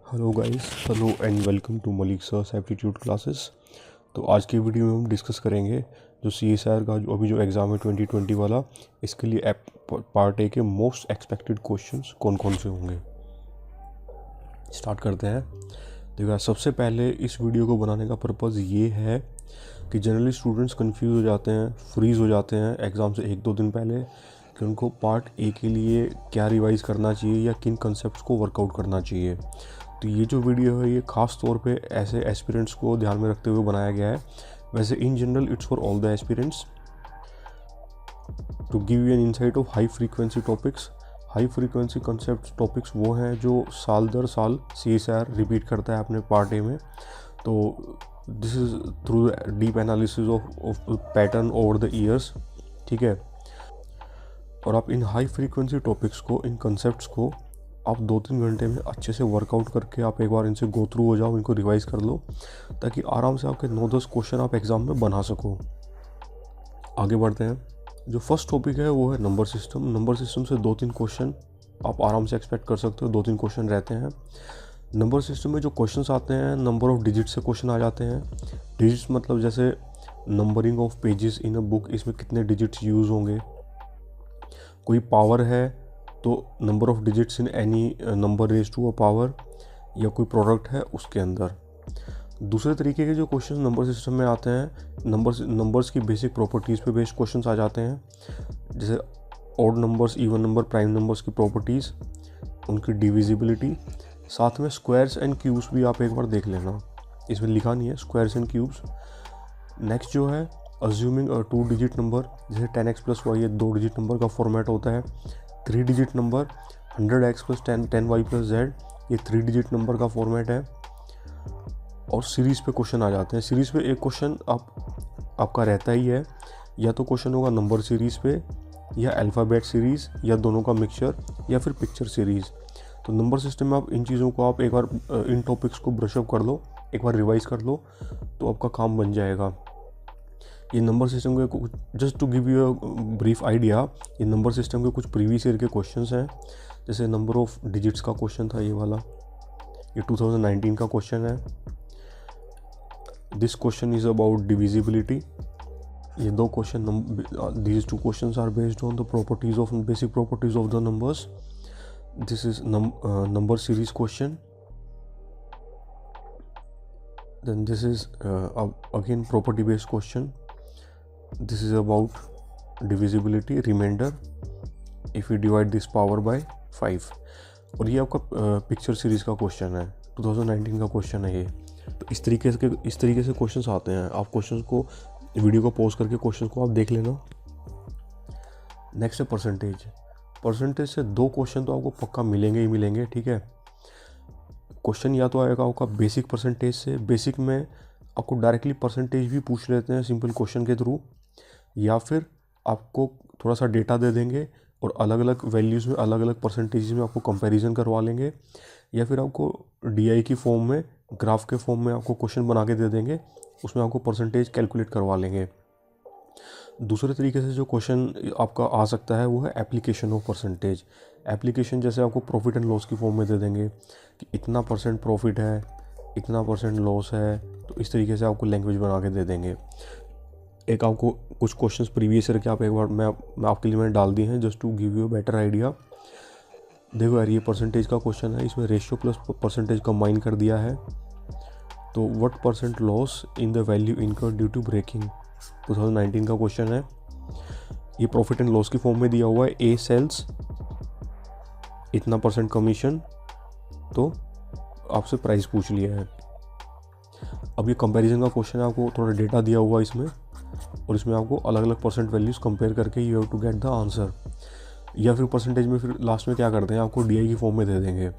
Hello guys, hello and welcome to Malik sir's aptitude classes. तो आज की वीडियो में हम डिस्कस करेंगे जो CSIR का जो एग्ज़ाम है 2020 वाला, इसके लिए पार्ट ए के मोस्ट एक्सपेक्टेड क्वेश्चंस कौन कौन से होंगे। स्टार्ट करते हैं। देखो, सबसे पहले इस वीडियो को बनाने का पर्पज़ ये है कि जनरली स्टूडेंट्स कंफ्यूज हो जाते हैं, फ्रीज़ हो जाते हैं एग्ज़ाम से 1-2 दिन पहले कि उनको पार्ट ए के लिए क्या रिवाइज़ करना चाहिए या किन कंसेप्ट्स को वर्कआउट करना चाहिए। तो ये जो वीडियो है ये ख़ास तौर पे ऐसे एस्पिरेंट्स को ध्यान में रखते हुए बनाया गया है। वैसे in general it's for all the aspirants to give you an insight of high frequency topics. High frequency concept topics वो हैं जो साल दर साल CSIR रिपीट करता है अपने पार्ट ए में। तो this is through deep analysis of pattern over the years, ठीक है। और आप इन हाई फ्रीक्वेंसी टॉपिक्स को, इन कंसेप्ट्स को आप 2-3 घंटे में अच्छे से वर्कआउट करके आप एक बार इनसे गो थ्रू हो जाओ, इनको रिवाइज कर लो, ताकि आराम से आपके 9-10 क्वेश्चन आप एग्ज़ाम में बना सको। आगे बढ़ते हैं। जो फर्स्ट टॉपिक है वो है नंबर सिस्टम। नंबर सिस्टम से 2-3 क्वेश्चन आप आराम से एक्सपेक्ट कर सकते हो। 2-3 क्वेश्चन रहते हैं। नंबर सिस्टम में जो क्वेश्चंस आते हैं, नंबर ऑफ डिजिट से क्वेश्चन आ जाते हैं। डिजिट्स मतलब जैसे numbering of pages in a book, इसमें कितने डिजिट्स यूज़ होंगे। कोई पावर है तो number of digits in any number raise to a power, या कोई प्रोडक्ट है उसके अंदर। दूसरे तरीके के जो क्वेश्चन नंबर सिस्टम में आते हैं, नंबर्स की बेसिक प्रॉपर्टीज़ पे बेस्ड क्वेश्चंस आ जाते हैं, जैसे odd numbers, even number, prime numbers की प्रॉपर्टीज़, उनकी डिविजिबिलिटी। साथ में स्क्वायर्स एंड क्यूब्स भी आप एक बार देख लेना, इसमें लिखा नहीं है, स्क्वायर्स एंड क्यूब्स। नेक्स्ट जो है अज्यूमिंग 2 डिजिट नंबर, जैसे 10x + y, ये 2 डिजिट नंबर का फॉर्मेट होता है। 3 digit number 100x + 10y + z, ये 3 डिजिट नंबर का फॉर्मेट है। और सीरीज़ पे क्वेश्चन आ जाते हैं। सीरीज़ पे एक क्वेश्चन आपका रहता ही है, या तो क्वेश्चन होगा नंबर सीरीज़ पे, या अल्फ़ाबेट सीरीज़, या दोनों का मिक्सचर, या फिर पिक्चर सीरीज़। तो नंबर सिस्टम में आप इन चीज़ों को आप एक बार इन टॉपिक्स को ब्रशअप कर लो, एक बार रिवाइज़ कर लो, तो आपका काम बन जाएगा। ये नंबर सिस्टम के, just to give you a brief idea, ये नंबर सिस्टम के कुछ प्रीवियस ईयर के क्वेश्चंस हैं। जैसे नंबर ऑफ डिजिट्स का क्वेश्चन था ये वाला, ये 2019 का क्वेश्चन है। This question is about divisibility. ये 2 question, these 2 questions are based on the properties of, basic properties of the numbers. This is number series question. then this is again property based question. This is about divisibility, remainder if we divide this power by 5। और ये आपका picture series का question है, 2019 का question है ये। तो इस तरीके से क्वेश्चंस आते हैं। आप क्वेश्चंस को, वीडियो को पॉज करके क्वेश्चंस को आप देख लेना। नेक्स्ट है परसेंटेज से 2 क्वेश्चन तो आपको पक्का मिलेंगे ही मिलेंगे, ठीक है। क्वेश्चन या तो आएगा आपका बेसिक परसेंटेज से। बेसिक में आपको डायरेक्टली परसेंटेज भी पूछ लेते हैं सिंपल क्वेश्चन के थ्रू, या फिर आपको थोड़ा सा डेटा दे देंगे और अलग अलग वैल्यूज़ में, अलग अलग परसेंटेज में आपको कंपैरिजन करवा लेंगे, या फिर आपको DI की फॉर्म में, ग्राफ के फॉर्म में आपको क्वेश्चन बना के दे देंगे, उसमें आपको परसेंटेज कैलकुलेट करवा लेंगे। दूसरे तरीके से जो क्वेश्चन आपका आ सकता है वो है एप्लीकेशन ऑफ परसेंटेज। एप्लीकेशन जैसे आपको प्रॉफिट एंड लॉस की फॉर्म में दे देंगे कि इतना % प्रॉफिट है, इतना % लॉस है, तो इस तरीके से आपको लैंग्वेज बना के दे देंगे। एक आपको कुछ क्वेश्चंस प्रीवियस ईयर के आप एक बार मैं आपके लिए मैंने डाल दिए हैं, just to give you better idea. देखो यार, ये परसेंटेज का क्वेश्चन है, इसमें रेशियो प्लस परसेंटेज कंबाइन कर दिया है। तो what % loss in the value incurred due to breaking, 2019 का क्वेश्चन है। ये प्रॉफिट एंड लॉस की फॉर्म में दिया हुआ है। A सेल्स इतना % कमीशन, तो आपसे प्राइस पूछ लिया है। अब ये कंपैरिजन का क्वेश्चन है, आपको थोड़ा डेटा दिया हुआ है इसमें, और इसमें आपको अलग अलग % वैल्यूज़ कंपेयर करके you have to get the answer. या फिर परसेंटेज में फिर लास्ट में क्या करते हैं, आपको DI की फॉर्म में दे देंगे,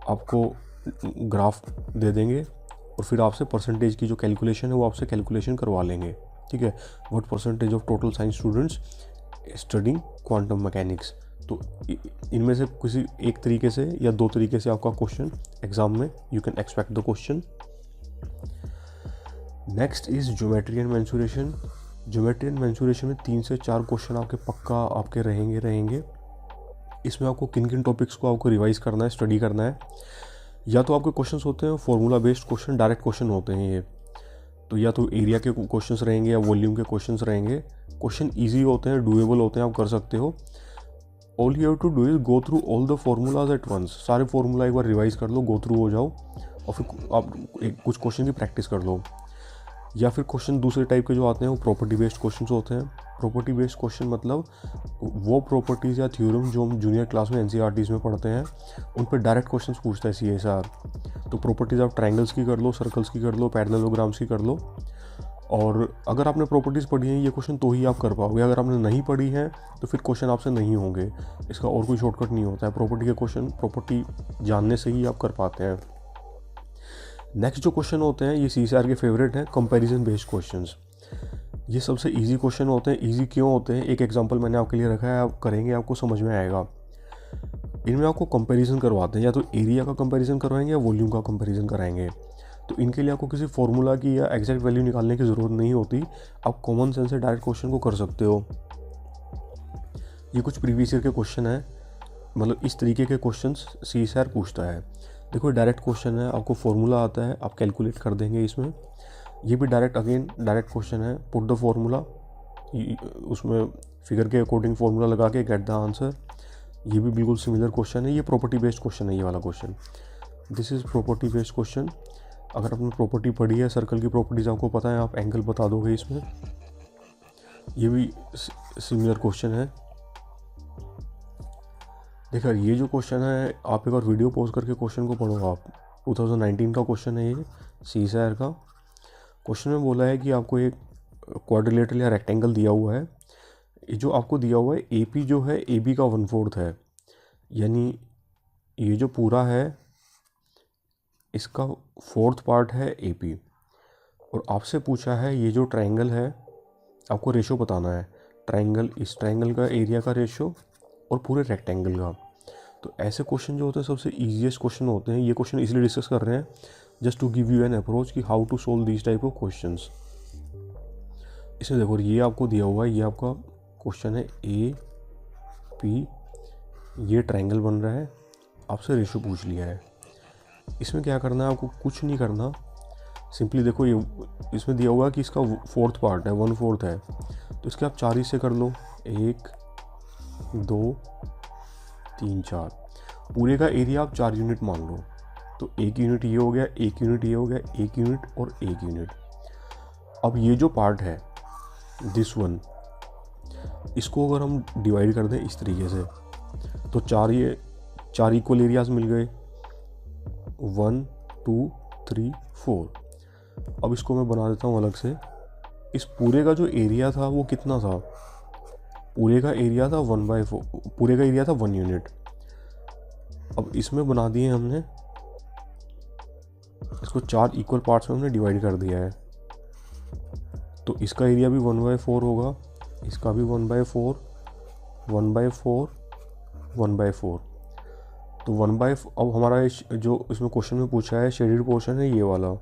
आपको ग्राफ दे देंगे, और फिर आपसे परसेंटेज की जो कैलकुलेशन है वो आपसे कैलकुलेशन करवा लेंगे, ठीक है। What % of total science students studying quantum mechanics. तो इनमें से किसी एक तरीके से या 2 तरीके से आपका क्वेश्चन एग्जाम में you can expect the question. Next is geometry and mensuration. Geometry and mensuration में 3 से 4 क्वेश्चन आपके पक्का आपके रहेंगे। इसमें आपको किन किन टॉपिक्स को आपको रिवाइज करना है, स्टडी करना है। या तो आपके क्वेश्चंस होते हैं formula based question, direct question होते हैं ये, तो या तो एरिया के क्वेश्चंस रहेंगे या वॉल्यूम के क्वेश्चंस रहेंगे। क्वेश्चन इजी होते हैं, डूएबल होते हैं, आप कर सकते हो। All you have to do is go through all the formulas at once, सारे फॉर्मूला एक बार रिवाइज कर लो, गो थ्रू हो जाओ, और फिर आप कुछ क्वेश्चन की प्रैक्टिस कर लो। या फिर क्वेश्चन दूसरे टाइप के जो आते हैं वो प्रॉपर्टी बेस्ड क्वेश्चन होते हैं। प्रॉपर्टी बेस्ड क्वेश्चन मतलब वो प्रॉपर्टीज़ या थ्योरम जो हम जूनियर क्लास में एनसीईआरटीज़ में पढ़ते हैं उन पर डायरेक्ट क्वेश्चन पूछता है सीएसआर। तो प्रॉपर्टीज़ आप ट्रायंगल्स की कर लो, सर्कल्स की कर लो, पैरेललोग्राम्स की कर लो। और अगर आपने प्रॉपर्टीज़ पढ़ी हैं ये क्वेश्चन तो ही आप कर पाओगे, अगर आपने नहीं पढ़ी है तो फिर क्वेश्चन आपसे नहीं होंगे। इसका और कोई शॉर्टकट नहीं होता है, प्रॉपर्टी के क्वेश्चन प्रॉपर्टी जानने से ही आप कर पाते हैं। नेक्स्ट जो क्वेश्चन होते हैं ये सीएसआर के फेवरेट हैं, कंपैरिजन बेस्ड क्वेश्चंस। ये सबसे इजी क्वेश्चन होते हैं। इजी क्यों होते हैं, एक एग्जांपल मैंने आपके लिए रखा है, आप करेंगे आपको समझ में आएगा। इनमें आपको कंपैरिजन करवाते हैं, या तो एरिया का कंपैरिजन करवाएंगे या वॉल्यूम का कंपैरिजन कराएंगे। तो इनके लिए आपको किसी फॉर्मूला की या एग्जैक्ट वैल्यू निकालने की ज़रूरत नहीं होती, आप कॉमन सेंस से डायरेक्ट क्वेश्चन को कर सकते हो। ये कुछ प्रीवियस ईयर के क्वेश्चन है, मतलब इस तरीके के क्वेश्चन सीएसआर पूछता है। देखो डायरेक्ट क्वेश्चन है, आपको फॉर्मूला आता है, आप कैलकुलेट कर देंगे इसमें। ये भी डायरेक्ट क्वेश्चन है, पुट द फॉर्मूला, उसमें फिगर के अकॉर्डिंग फॉर्मूला लगा के गेट द आंसर। ये भी बिल्कुल सिमिलर क्वेश्चन है, ये प्रॉपर्टी बेस्ड क्वेश्चन है ये वाला question. This is property based question. अगर आपने प्रॉपर्टी पढ़ी है, सर्कल की प्रॉपर्टीज़ आपको पता है, आप एंगल बता दोगे इसमें। ये भी सिमिलर क्वेश्चन है। देखिए ये जो क्वेश्चन है, आप एक बार वीडियो पॉज करके क्वेश्चन को पढ़ो आप। 2019 का क्वेश्चन है ये, सीएसआर का। क्वेश्चन में बोला है कि आपको एक क्वाड्रिलेटरल या रेक्टेंगल दिया हुआ है। ये जो आपको दिया हुआ है एपी जो है एबी का 1/4 है, यानी ये जो पूरा है इसका 4th पार्ट है एपी। और आपसे पूछा है ये जो ट्रायंगल है आपको रेशो बताना है, ट्रायंगल, इस ट्रायंगल का एरिया का रेशो और पूरे रेक्टेंगल का। तो ऐसे क्वेश्चन जो होते हैं सबसे ईजीएस्ट क्वेश्चन होते हैं। ये क्वेश्चन इसलिए डिस्कस कर रहे हैं just to give you an approach कि how to solve this type of questions. इसमें देखो ये आपको दिया हुआ है, ये आपका क्वेश्चन है ए पी, ये ट्रायंगल बन रहा है, आपसे रेशो पूछ लिया है। इसमें क्या करना है, आपको कुछ नहीं करना, सिंपली देखो ये इसमें दिया हुआ है कि इसका 4th पार्ट है, 1/4 है, तो इसके आप 4 हिस्से कर लो, 1 2 3 4। पूरे का एरिया आप 4 यूनिट मान लो, तो 1 यूनिट ये हो गया, 1 यूनिट ये हो गया, 1 यूनिट और 1 यूनिट। अब ये जो पार्ट है दिस वन, इसको अगर हम डिवाइड कर दें इस तरीके से तो 4 इक्वल एरियाज मिल गए, 1 2 3 4। अब इसको मैं बना देता हूँ अलग से। इस पूरे का जो एरिया था वो कितना था, पूरे का एरिया था 1/4, पूरे का एरिया था 1 यूनिट। अब इसमें बना दिए हमने, इसको 4 इक्वल पार्ट्स में हमने डिवाइड कर दिया है, तो इसका एरिया भी 1/4 होगा, इसका भी 1/4 1/4 1/4। तो 1/4। अब हमारा जो इसमें क्वेश्चन में पूछा है शेडेड पोर्शन है ये वाला,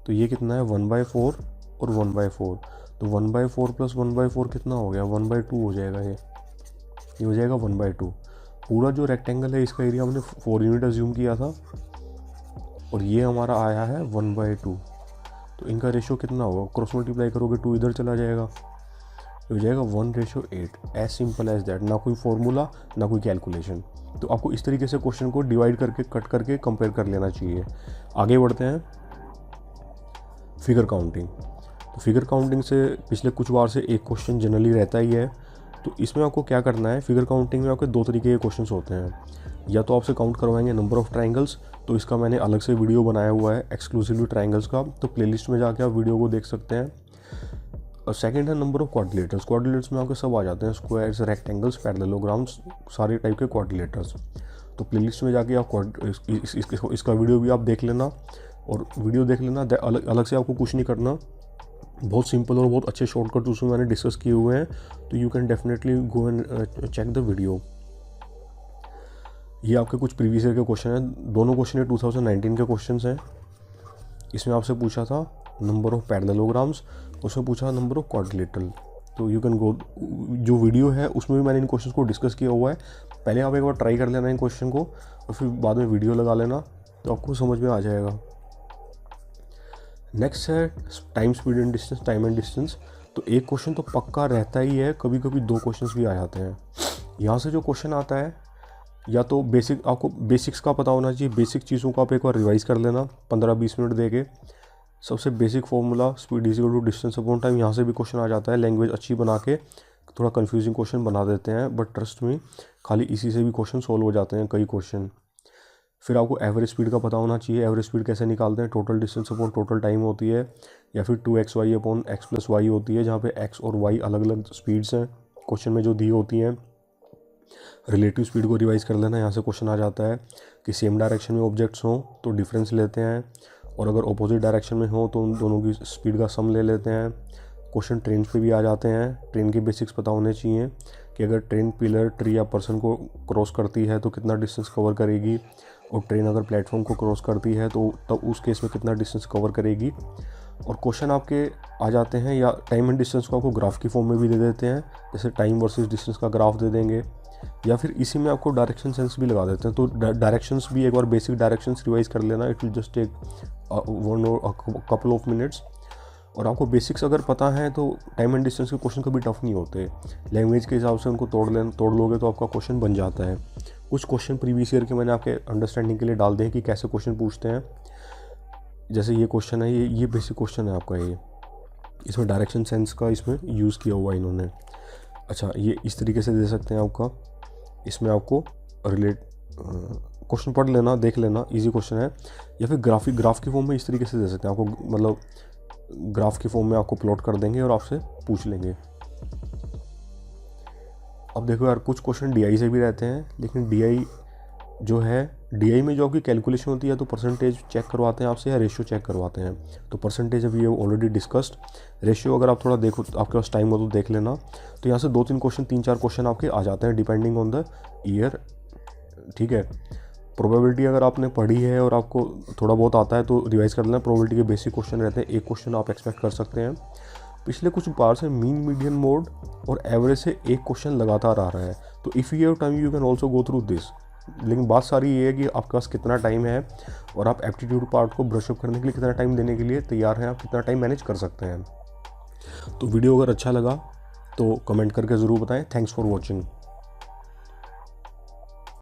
तो ये कितना है 1/4 और 1/4। तो 1/4 प्लस 1/4 कितना हो गया, 1/2 हो जाएगा। ये हो जाएगा 1/2। पूरा जो रेक्टेंगल है इसका एरिया हमने 4 यूनिट अज्यूम किया था, और ये हमारा आया है 1/2। तो इनका रेशो कितना होगा, क्रॉस मल्टीप्लाई करोगे 2 इधर चला जाएगा, हो जाएगा 1:8। एज सिंपल एज दैट, ना कोई फॉर्मूला ना कोई कैलकुलेशन। तो आपको इस तरीके से क्वेश्चन को डिवाइड करके कट करके कंपेयर कर लेना चाहिए। आगे बढ़ते हैं, फिगर काउंटिंग। तो फिगर काउंटिंग से पिछले कुछ बार से एक क्वेश्चन जनरली रहता ही है। तो इसमें आपको क्या करना है, फिगर काउंटिंग में आपके 2 तरीके के क्वेश्चंस होते हैं। या तो आपसे काउंट करवाएंगे नंबर ऑफ ट्रायंगल्स, तो इसका मैंने अलग से वीडियो बनाया हुआ है एक्सक्लूसिवली ट्रायंगल्स का, तो प्लेलिस्ट में जाके आप वीडियो को देख सकते हैं। और सेकंड है नंबर ऑफ क्वाड्रिलेटर्स। क्वाड्रिलेटर्स में आपके सब आ जाते हैं, स्क्वायर्स, रेक्टेंगल्स, पैरेललोग्राम्स, सारे टाइप के क्वाड्रिलेटर्स। तो प्लेलिस्ट में जाके आप इसका वीडियो भी आप देख लेना, और वीडियो देख लेना, अलग से आपको कुछ नहीं करना। बहुत सिंपल और बहुत अच्छे शॉर्टकट उसमें मैंने डिस्कस किए हुए हैं, तो you can definitely go and check the video. ये आपके कुछ प्रीवियस ईयर के क्वेश्चन हैं, दोनों क्वेश्चन 2019 के क्वेश्चन हैं। इसमें आपसे पूछा था नंबर ऑफ पैरेललोग्राम्स, उसमें पूछा नंबर ऑफ क्वाड्रिलेटरल। तो यू कैन गो, जो वीडियो है उसमें भी मैंने इन क्वेश्चन को डिस्कस किया हुआ है। पहले आप एक बार ट्राई कर लेना इन क्वेश्चन को और फिर बाद में वीडियो लगा लेना, तो आपको समझ में आ जाएगा। नेक्स्ट है time, speed and distance, time and distance. तो एक क्वेश्चन तो पक्का रहता ही है, कभी कभी 2 क्वेश्चंस भी आ जाते हैं। यहाँ से जो क्वेश्चन आता है, या तो बेसिक, आपको बेसिक्स का पता होना चाहिए, बेसिक चीज़ों को आप एक बार रिवाइज कर लेना 15-20 मिनट दे के। सबसे basic formula speed is equal to distance upon time, यहाँ से भी क्वेश्चन आ जाता है। लैंग्वेज अच्छी बना के थोड़ा कंफ्यूजिंग क्वेश्चन बना देते हैं, बट ट्रस्ट में खाली इसी से भी क्वेश्चन सॉल्व हो जाते हैं कई क्वेश्चन। फिर आपको एवरेज स्पीड का पता होना चाहिए। एवरेज स्पीड कैसे निकालते हैं, total distance upon total time होती है, या फिर 2xy अपॉन x + y होती है, जहाँ पे x और y अलग अलग स्पीड्स हैं क्वेश्चन में जो दी होती हैं। रिलेटिव स्पीड को रिवाइज कर लेना, यहाँ से क्वेश्चन आ जाता है कि सेम डायरेक्शन में ऑब्जेक्ट्स हों तो डिफरेंस लेते हैं, और अगर अपोजिट डायरेक्शन में हो तो उन दोनों की स्पीड का सम ले लेते हैं। क्वेश्चन ट्रेन पे भी आ जाते हैं। ट्रेन के बेसिक्स पता होने चाहिए कि अगर ट्रेन पिलर, ट्री या पर्सन को क्रॉस करती है तो कितना डिस्टेंस कवर करेगी, और ट्रेन अगर प्लेटफॉर्म को क्रॉस करती है तो तब उस केस में कितना डिस्टेंस कवर करेगी। और क्वेश्चन आपके आ जाते हैं, या टाइम एंड डिस्टेंस को आपको ग्राफ की फॉर्म में भी दे देते हैं, जैसे टाइम वर्सेस डिस्टेंस का ग्राफ दे देंगे, या फिर इसी में आपको डायरेक्शन सेंस भी लगा देते हैं। तो डायरेक्शंस भी एक बार बेसिक डायरेक्शंस रिवाइज कर लेना, इट विल जस्ट टेक 1 और कपल ऑफ मिनट्स। और आपको बेसिक्स अगर पता है तो टाइम एंड डिस्टेंस के क्वेश्चन कभी टफ नहीं होते। लैंग्वेज के हिसाब से उनको तोड़ लोगे तो आपका क्वेश्चन बन जाता है। कुछ क्वेश्चन प्रीवियस ईयर के मैंने आपके अंडरस्टैंडिंग के लिए डाल दें कि कैसे क्वेश्चन पूछते हैं। जैसे ये क्वेश्चन है, ये बेसिक क्वेश्चन है आपका, ये इसमें डायरेक्शन सेंस का इसमें यूज़ किया हुआ है इन्होंने। अच्छा, ये इस तरीके से दे सकते हैं आपका, इसमें आपको क्वेश्चन पढ़ लेना, देख लेना, इजी क्वेश्चन है। या फिर ग्राफ की फॉर्म में इस तरीके से दे सकते हैं आपको, मतलब ग्राफ की फॉर्म में आपको प्लॉट कर देंगे और आपसे पूछ लेंगे। अब देखो यार, कुछ क्वेश्चन DI से भी रहते हैं, लेकिन DI जो है, DI में जो आपकी कैलकुलेशन होती है तो परसेंटेज चेक करवाते हैं आपसे या रेशियो चेक करवाते हैं। तो परसेंटेज अभी ये ऑलरेडी डिस्कस्ड। रेशियो अगर आप थोड़ा देखो, आपके पास टाइम हो तो देख लेना। तो यहाँ से 2-3 क्वेश्चन, 3-4 क्वेश्चन आपके आ जाते हैं डिपेंडिंग ऑन द ईयर, ठीक है। प्रोबेबिलिटी अगर आपने पढ़ी है और आपको थोड़ा बहुत आता है तो रिवाइज कर लेना। प्रोबेबिलिटी के बेसिक क्वेश्चन रहते हैं, एक क्वेश्चन आप एक्सपेक्ट कर सकते हैं। पिछले कुछ बार से मीन, मीडियन, मोड और एवरेज से एक क्वेश्चन लगातार आ रहा है। तो if you have time you can also go through this. लेकिन बात सारी ये है कि आपके पास कितना टाइम है और आप एप्टीट्यूड पार्ट को ब्रशअप करने के लिए कितना टाइम देने के लिए तैयार हैं, आप कितना टाइम मैनेज कर सकते हैं। तो वीडियो अगर अच्छा लगा तो कमेंट करके ज़रूर बताएं। Thanks for watching.